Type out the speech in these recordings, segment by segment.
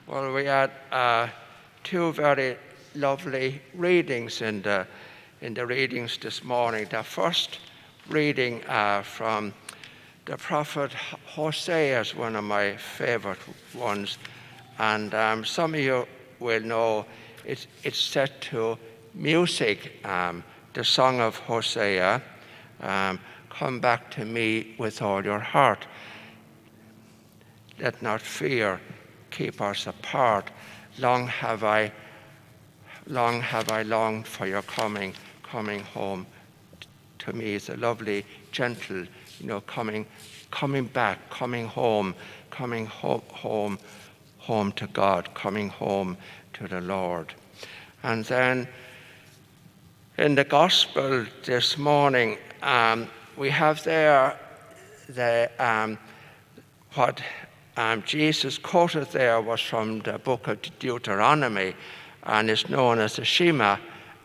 Well, we had two very lovely readings in the readings this morning. The first reading from the prophet Hosea is one of my favorite ones, and some of you will know it's set to music. The song of Hosea, "Come back to me with all your heart. Let not fear keep us apart. Long have I longed for your coming home to me." It's a lovely, gentle, coming back, coming home to God, coming home to the Lord. And then in the gospel this morning, we have there what Jesus quoted there was from the book of Deuteronomy, and it's known as the Shema,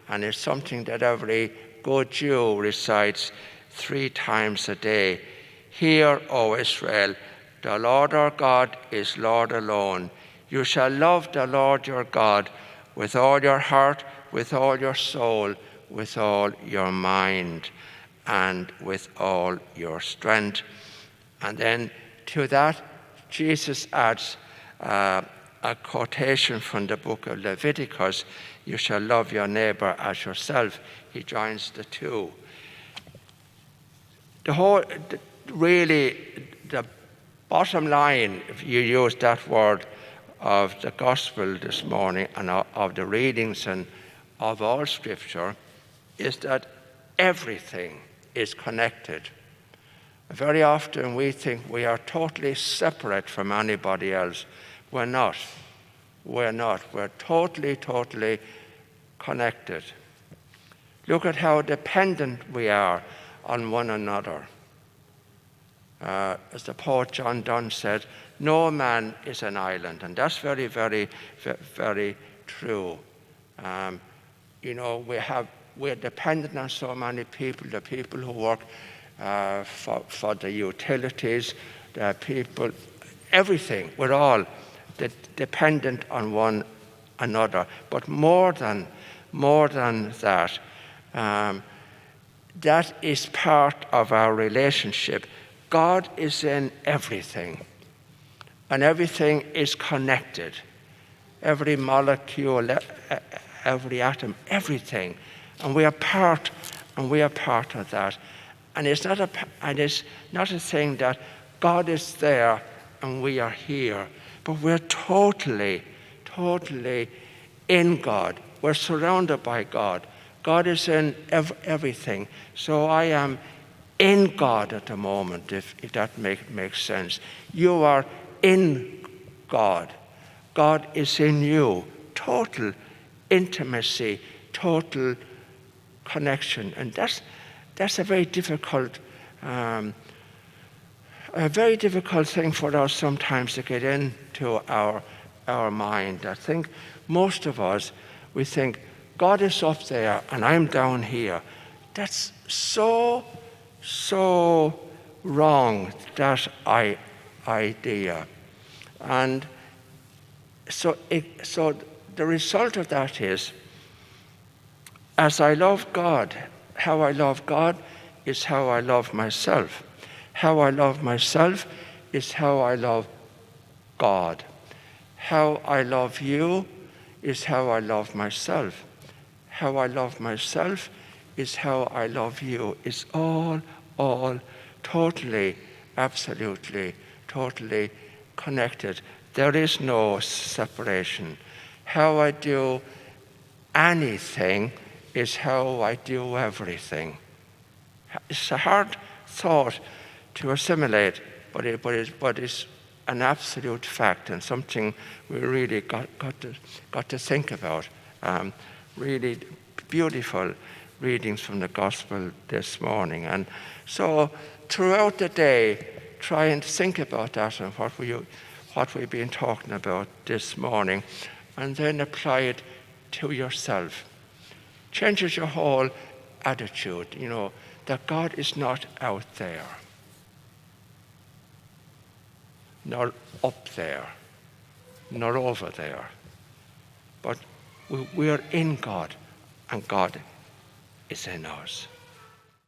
and it's something that every good Jew recites 3 times a day. "Hear, O Israel, the Lord our God is Lord alone. You shall love the Lord your God with all your heart, with all your soul, with all your mind, and with all your strength." And then to that, Jesus adds a quotation from the book of Leviticus, "You shall love your neighbor as yourself." He joins the two. Really, the bottom line, if you use that word of the gospel this morning and of the readings and of all scripture, is that everything is connected. Very often we think we are totally separate from anybody else. We're not. We're totally connected. Look at how dependent we are on one another. As the poet John Donne said, "No man is an island," and that's very, very, very true. We're dependent on so many people, the people who work for the utilities, the people, everything. We're all dependent on one another. But more than that, that is part of our relationship. God is in everything, and everything is connected. Every molecule, every atom, everything. And we are part of that. And it's not a thing that God is there and we are here, but we're totally in God. We're surrounded by God. God is in everything. So I am in God at the moment, if that makes sense. You are in God. God is in you. Total intimacy, total connection. And that's a very difficult thing for us sometimes to get into our mind. I think most of us, we think, God is up there and I'm down here. That's so wrong, that idea. And so the result of that is, as I love God, how I love God is how I love myself. How I love myself is how I love God. How I love you is how I love myself. How I love myself is how I love you. It's all totally, absolutely, totally connected. There is no separation. How I do anything is how I do everything. It's a hard thought to assimilate, but it's an absolute fact and something we really got to think about. Really beautiful readings from the gospel this morning. And so throughout the day, try and think about that and what we've been talking about this morning, and then apply it to yourself. Changes your whole attitude, that God is not out there, nor up there. nor over there. But we are in God, and God is in us.